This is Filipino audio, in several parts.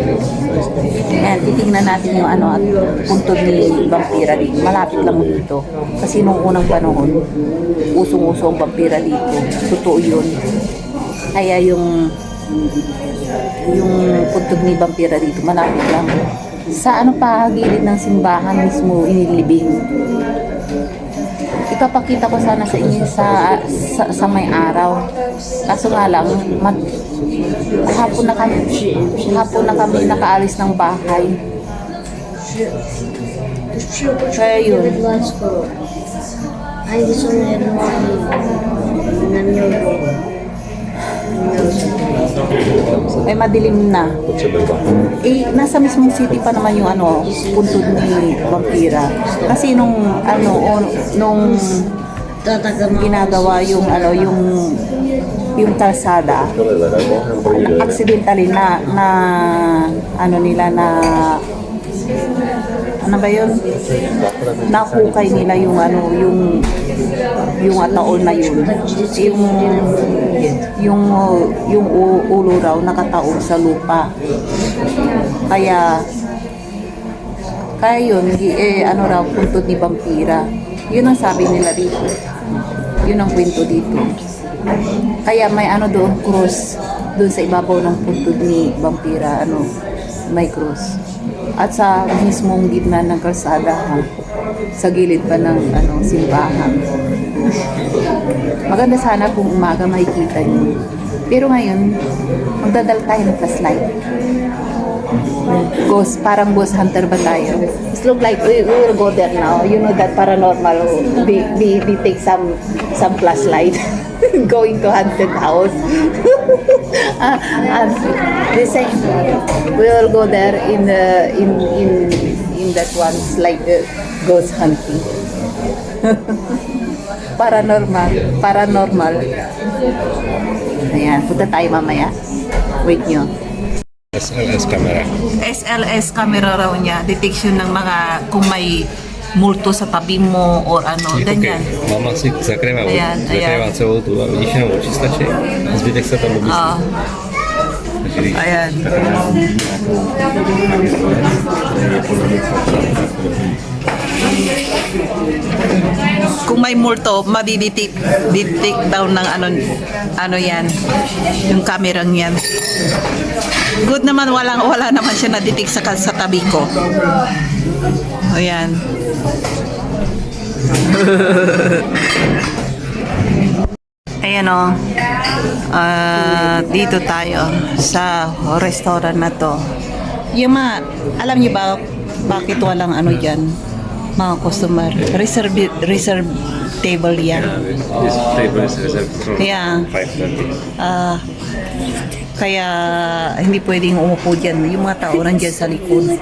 Ayan, titignan natin yung ano at puntod ni Vampira dito. Malapit lang dito. Kasi nung unang panahon, usong-uso ang Vampira dito. Totoo yun. Kaya yung puntod ni Vampira dito, malapit lang. Sa ano pa, gilid ng simbahan mismo inilibing. Ipapakita ko sana sa inyo sa may araw. Kaso nga lang, hapon na kami nakaalis ng bahay. Kaya yun. Ay madilim na. Nasa mismong city pa naman yung ano, puntod ni Vampira. Kasi nung ginagawa yung yung kalsada, accidentally na ano ba yun? Nakukay nila yung ataol na yun. Yung ulo raw nakataob sa lupa. Kaya yun, raw, puntod ni Vampira. Yun ang sabi nila dito. Yun ang kwento dito. Kaya may doon, cross. Doon sa ibabaw ng puntod ni Vampira, may cross. At sa mismong gitna ng kalsada, sa gilid pa ng simbahan. Maganda sana kung umaga makikita niyo. Pero ngayon, magdadala tayo ng flashlight. Parang ghost hunter ba tayo? It look like we will go there now. You know that paranormal, they take some flashlight going to haunted house. And they say we will go there in that one like ghost hunting. Paranormal. Ayan, punta tayo mamaya. Wait nyo. SLS camera. SLS camera raw niya. Detection ng mga kung may multo sa tabi mo or ganyan. Mama si zakrýva Ayan. celú tú vidíš jenom očistače, zbytek sa tam obmyslí. Ayan. Kung may multo, detect daw ng ano yan, yung kamerang yan. Good naman, wala naman siya na-detect sa tabi ko. Ayan. Ayan o. Dito tayo sa restaurant na to. Yung alam niyo ba bakit walang dyan? Mga customer. Reserve table yan. This table is reserved from Yeah. 5:30. Kaya hindi pwedeng umupo dyan. Yung mga tao nandyan sa likod.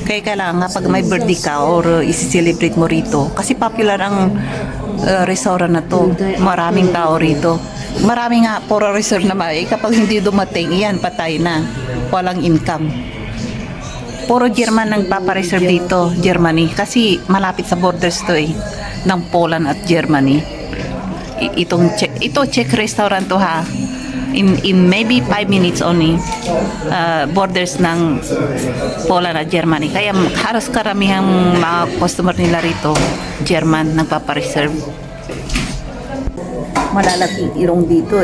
Kaya kailangan pag may birthday ka or isi-celebrate mo rito. Kasi popular ang restaurant na to. Maraming tao rito. Marami nga puro reserve na kapag hindi dumating, iyan patay na. Walang income. Puro German ang papareserve dito, Germany. Kasi malapit sa borders to ng Poland at Germany. Ito Czech restaurant to ha. In maybe 5 minutes only, borders ng Poland at Germany. Kaya halos karamihang mga customer nila rito, German, nagpapareserve. Malalaking irong dito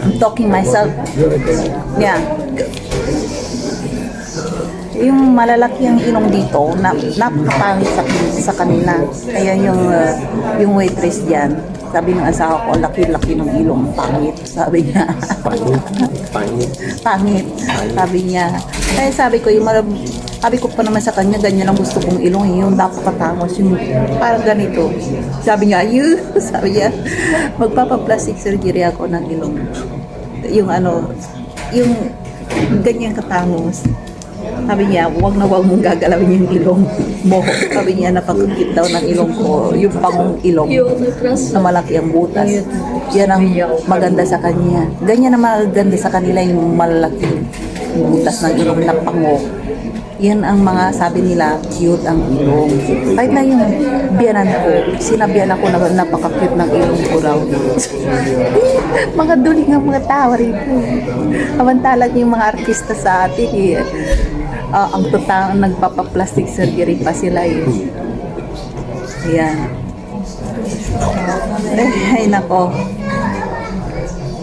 I'm talking myself. Yeah. Yung malalaki ang ilong dito, napakapangit sa kanila. Kaya yung waitress diyan, sabi ng asawa ko, laki-laki ng ilong, pangit, sabi niya. Pangit, sabi niya. Kaya sabi ko pa naman sa kanya, ganyan ang gusto kong ilong, yung napakatangos, yung parang ganito. Sabi niya, sabi niya, magpapa-plastic surgery ako ng ilong. Yung ganyan katangos. Sabi niya, wag mong gagalawin yung ilong mo. Sabi niya, napagkikit daw ng ilong ko, yung pangong ilong na malaki ang butas. Yan ang maganda sa kanya. Ganyan na maganda sa kanila yung malaki. butas ng ilong na pango. Yan ang mga sabi nila, cute ang ilong. Kahit na yung biyanan ko, sinabihan ako na napaka-cute ng ilong ko raw. Mga duling ang mga tao rito. Samantalang yung mga artista sa atin, ang total nagpapa-plastic surgery pa sila eh. Ayan. Ay nako.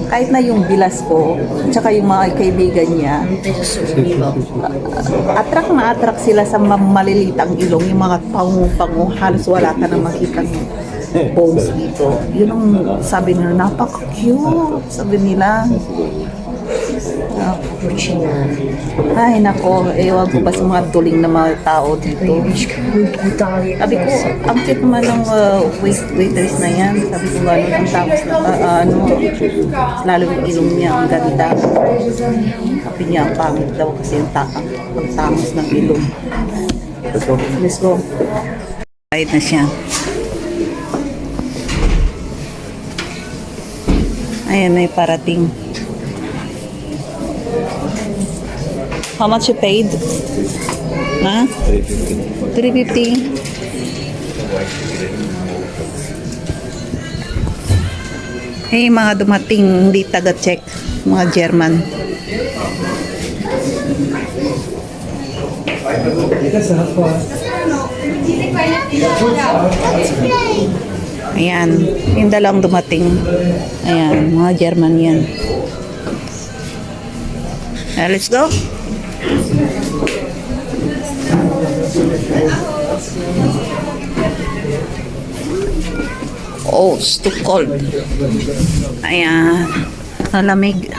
Kahit na yung bilas ko, tsaka yung mga kaibigan niya, attract na attract sila sa malilitang ilong, yung mga pangu-pangu, halos wala ka na makita bones dito. Yun ang sabi nila, napaka-cute, sabi nila. Ay nako, ewan ko ba sa mga duling na mga tao dito. Sabi ko, ang cute naman ng waitress na yan. Sabi ko, ang tangos na, lalo yung ilong niya, ang ganda. Sabi niya, ang pangit daw kasi ang tangos ng ilong. Let's go. Kahit na siya. Ayan, may parating. How much you paid? Ha? 350. Hey, mga dumating hindi taga-check, mga German. Ayan, yung dalawang dumating. Ayan, mga German yan. Let's go. Oh, it's too cold. Ayan, malamig.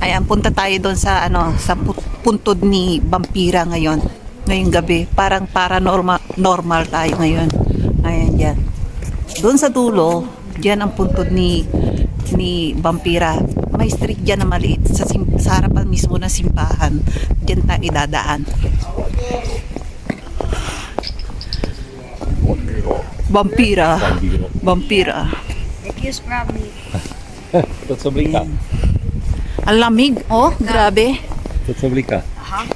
Ayan, punta tayo doon sa sa puntod ni Vampira ngayon. Ngayong gabi, parang normal tayo ngayon. Ayan dyan. Doon sa dulo, dyan ang puntod ni Vampira. May street dyan na maliit sa harapan mismo ng simbahan. Dyan tayo idadaan. Vampira. Vampira. Який справний. To co blika? Ang lamig. Oh, grabe. To co blika? Aha.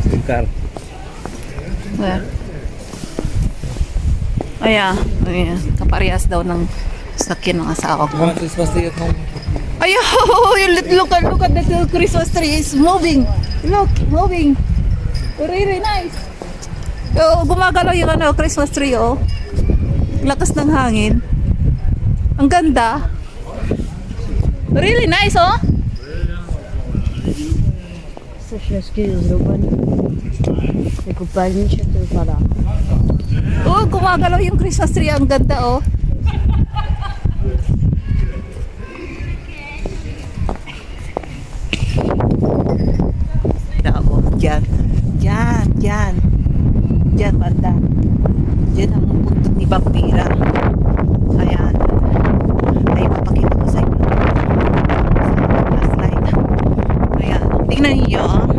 Symkar. Ayan. Ayan. Kaparehas daw ng sakyan ng asawa ko. Ayaw! Look at the Christmas tree. It's moving. Look, moving. Really nice. Gumagalaw yung Christmas tree, oh. Lakas ng hangin. Ang ganda. Really nice, oh. Сашевський зроблений. Як купальничок то пара. Oh, gumagalaw yung Christmas tree. Ang ganda, oh. Diyan. Diyan, diyan. Diyan, banda. Diyan ang puntod ni Vampira. Ayan. Ay, papakita ko sa inyo. Last slide. Ayan. Tingnan niyo, oh.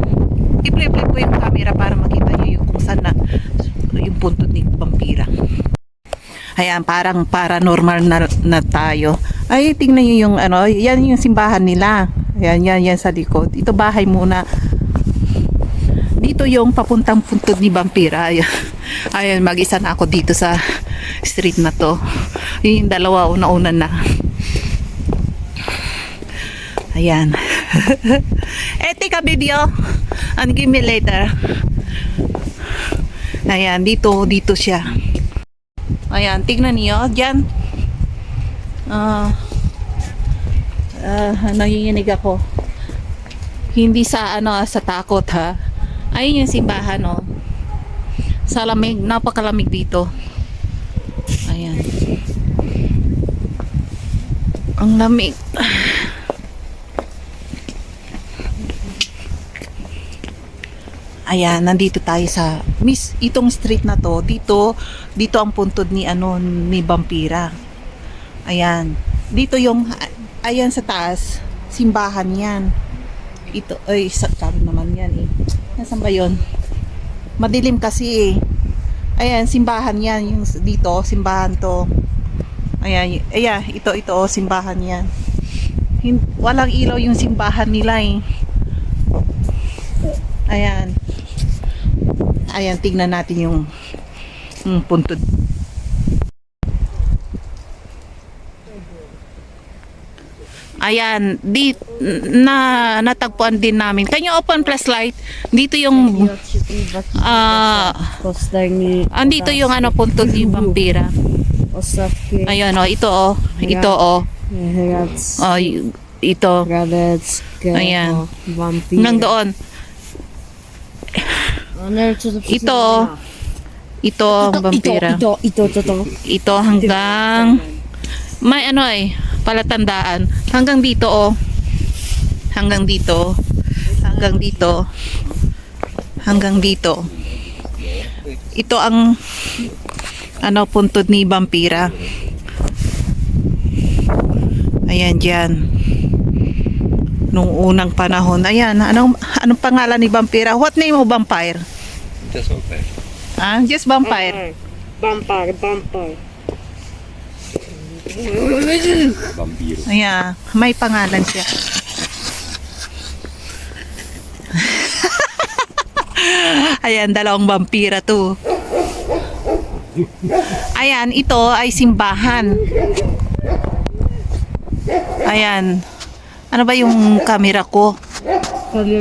I-flip ko yung camera para makita niyo yung kung saan na yung puntod ni Vampira. Ayan, parang paranormal na tayo. Ay, tingnan niyo yung yan yung simbahan nila. Ayan, yan sa likod. Ito bahay muna. Dito yung papuntang puntod ni Vampira. Ayan, mag-isa na ako dito sa street na to. Yung dalawa, una-una na. Ayan. Take a video and give me later. Ayan, dito siya. Ayan, tignan niyo. Diyan. Nanginginig ako. Hindi sa sa takot ha. Ayun yung simbahan, oh. Sa lamig, napakalamig dito. Ayan. Ang lamig. Ayan, nandito tayo sa itong street na to. Dito ang puntod ni Vampira. Ayan. Dito yung ayan sa taas, simbahan 'yan. Ito ay sabi naman 'yan eh. Nasaan ba 'yon? Madilim kasi eh. Ayan, simbahan yan. Yung dito, simbahan to. Ayan, ayan, ito, oh, simbahan yan. Walang ilaw yung simbahan nila eh. Ayan. Ayan, tignan natin yung puntod. Ayan, natagpuan din namin. Can you open flashlight? Dito yung andito yung ano puntod yung vampira. Ostatki. Ayun oh, ito oh. Ito oh. Hradec. Oh, ito. Hradec. Ayan. Vampir. Nang doon. Ito oh. Ito ang vampira. Ito hanggang may ano eh, palatandaan. Hanggang dito oh. Hanggang dito. Hanggang dito. Hanggang dito. Ito ang ano puntod ni vampira. Ayan dyan. Nung unang panahon. Ayan, anong pangalan ni vampira? What name of vampire? Just okay. Ah, just vampire. Vampire. Vampiro. Ayan, may pangalan siya. Ayan, dalawang vampira to. Ayan, ito ay simbahan. Ayan. Ano ba yung camera ko?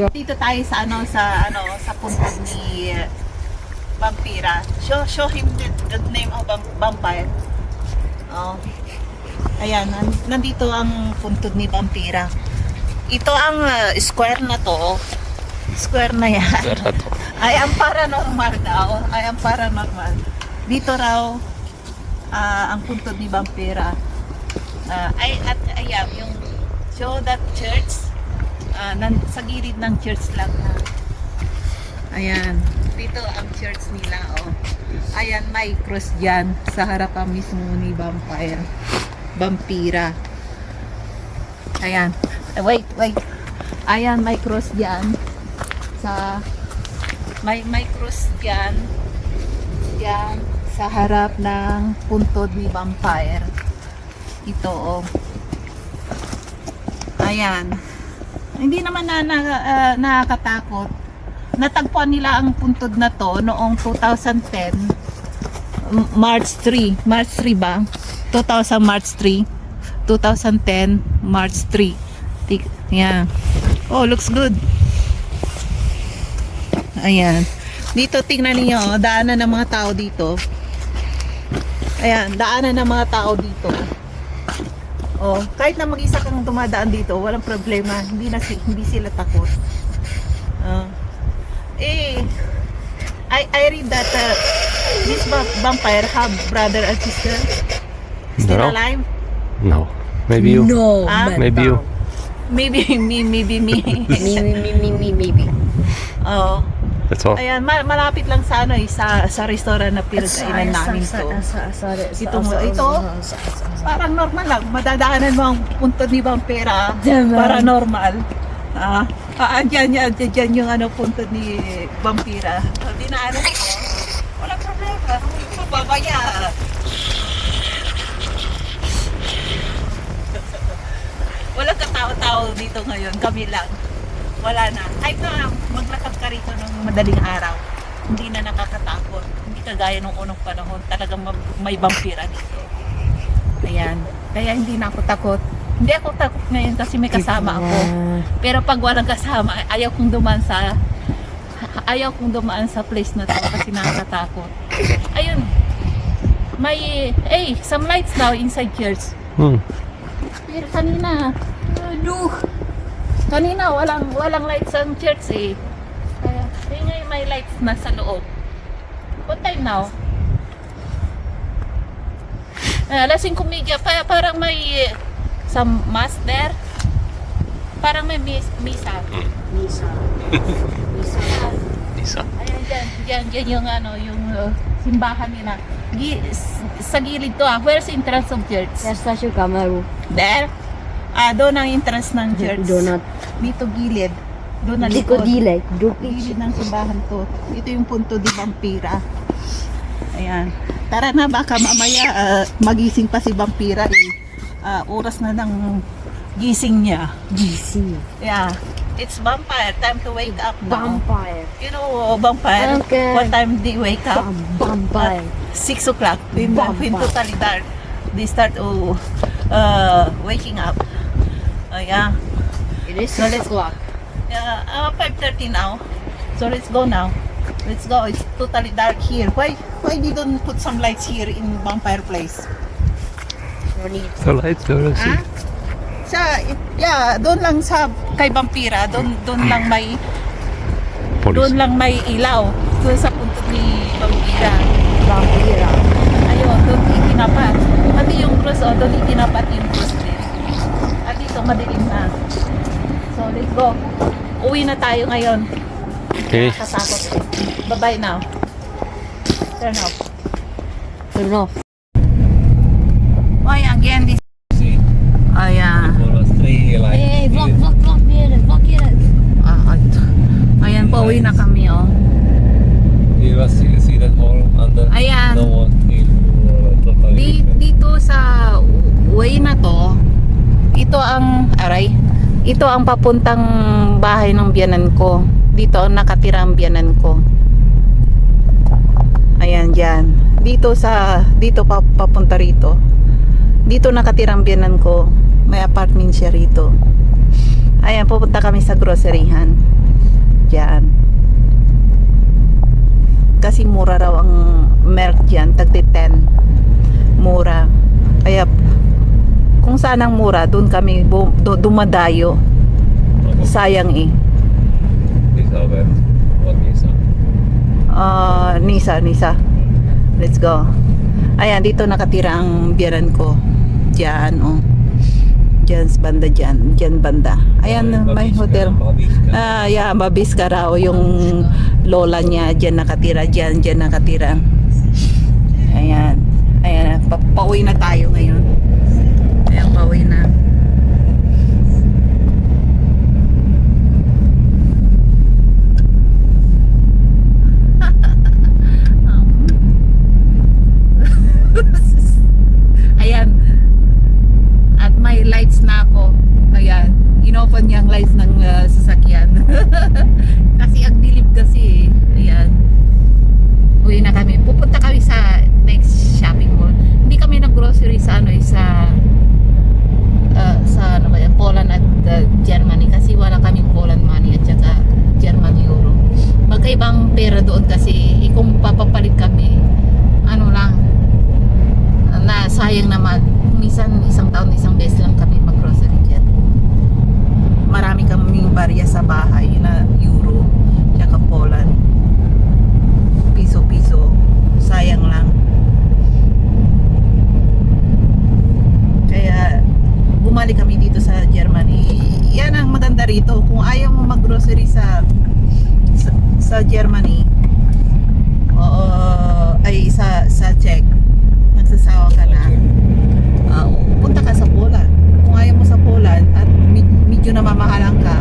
Dito tayo sa sa puntod ni vampira. Show him the name of vampire. Oh. Ayan, nandito ang puntod ni vampira. Ito ang square na to. Square na yan. Ay ang paranormal daw. Ay ang paranormal. Dito raw ang puntod ni vampira. Ayan, yung show that church. Sa gilid ng church lang na. Ayan. Dito ang church nila, oh. Ayan, may cross dyan sa harapan mismo ni vampira. Ayan. Wait. Ayan, may cross dyan sa may cross dyan sa harap ng puntod ni vampire. Ito, oh. Ayan. Hindi naman nakakatakot. Natagpuan nila ang puntod na to noong 2010 March 3 ba? 2010 March 3. Yeah. Oh, looks good. Ayan. Dito tingnan niyo, oh, daanan ng mga tao dito. Ayan, daanan ng mga tao dito. Oh, kahit na mag-isa kang dumadaan dito, walang problema. Hindi sila takot. I read that this vampire have brother and sister still No. alive. No. Maybe you. No. Ah? Maybe you. Maybe me. Maybe. Oh. That's all. Ayan, malapit lang sa sa restaurant na pinagkainan namin to. Ito, parang normal lang. Madadaanan mo ang puntod ni vampira. Paranormal. Dyan yung puntod ni vampira. Dinaanan ko. Walang problema. Babaya. Walang katao-tao dito ngayon. Kami lang. Wala na. Kahit na maglakad ka rito ng madaling araw, hindi na nakakatakot. Hindi kagaya nung unang panahon. Talagang may vampira dito. Ayan. Kaya hindi na ako takot. Hindi ako takot ngayon kasi may kasama ako. Pero pag walang kasama, ayaw kong dumaan sa place na to kasi nakakatakot. Ayun. May some lights now inside church. Pero kanina walang lights sa church eh. Kaya ngayon may lights na sa loob. What time now? Alas 5:30 parang may some mass there. Parang may misa. Lisa. Ayan, dyan yung yung simbahan nila. Sa gilid to Where's the entrance of church? Stasyo Kamaru. There? Doon ang entrance ng church. Donut. Dito gilid. Doon na Hindi ko likod. dilay. Gilid ng simbahan to. Ito yung punto di vampira. Ayan. Tara na, baka mamaya magising pa si Vampira eh. Oras na ng gising niya. DC. Yeah. It's vampire. Time to wake up now. Vampire. You know, vampire. Okay. What time do you wake up? Vampire. 6 o'clock. When Vampire. totally dark, they start waking up. Yeah. It is So 6 let's- o'clock. Yeah, 5:30 now. So let's go now. Let's go. It's totally dark here. Why they don't put some lights here in vampire place? No need. The lights don't see. Doon lang sa kay Vampira, doon lang may Police. ilaw. Doon sa punto ni Vampira. Vampira. Ayun, doon itinapat. Pati yung cross, doon itinapat yung cross din. At dito, madilim na. So, let's go. Uwi na tayo ngayon. Okay. Nakatakot. Bye-bye now. Turn off. Turn off. Oh, again, this... See, Ayan. there was 3 like. Hey, vlog here. Ayan, pauwi na kami, oh. You was see that hole under. Ayan. No one hill. Totally different. Dito sa way na to, ito ang papuntang bahay ng biyanan ko. Dito ang nakatira ang biyanan ko. Ayan, dyan. Dito papunta rito. Dito nakatira ang biyanan ko. May apartment siya rito. Ayan, pupunta kami sa groceryhan. Dyan. Kasi mura raw ang milk dyan, tagti 10. Mura. Kaya kung saan ang mura, doon kami dumadayo. Sayang eh. This over. What is Nisa. Let's go. Ayan, dito nakatira ang biyanan ko. Diyan, oh. Diyan sa banda dyan. Diyan banda. Ayan, may hotel. Babiska raw. Yung lola niya, diyan nakatira. Diyan nakatira. Ayan. Ayan, pauwi na tayo ngayon. Ayan, pauwi na. Ayan. At may lights na ako. Ayan. Inopen niya ang lights ng sasakyan. Kasi ang dilim kasi eh. Ayan. Uwi na kami. Pupunta kami sa next shopping mall. Hindi kami nag-grocery sa ano ba yan, Poland at Germany kasi wala kaming Poland money at saka German euro. Magkaibang pera doon kasi kung papapalit kami, ano lang, na sayang naman. Minsan isang taon, isang beses lang kami mag-grocery dyan. Marami kaming barya sa bahay na euro tsaka Poland. Piso-piso. Sayang lang. Kaya bumalik kami dito sa Germany. Yan ang maganda rito. Kung ayaw mo mag-grocery sa Germany, sa Czech, nagsasawa ka na, punta ka sa Poland. Kung ayaw mo sa Poland at medyo namamahalan ka,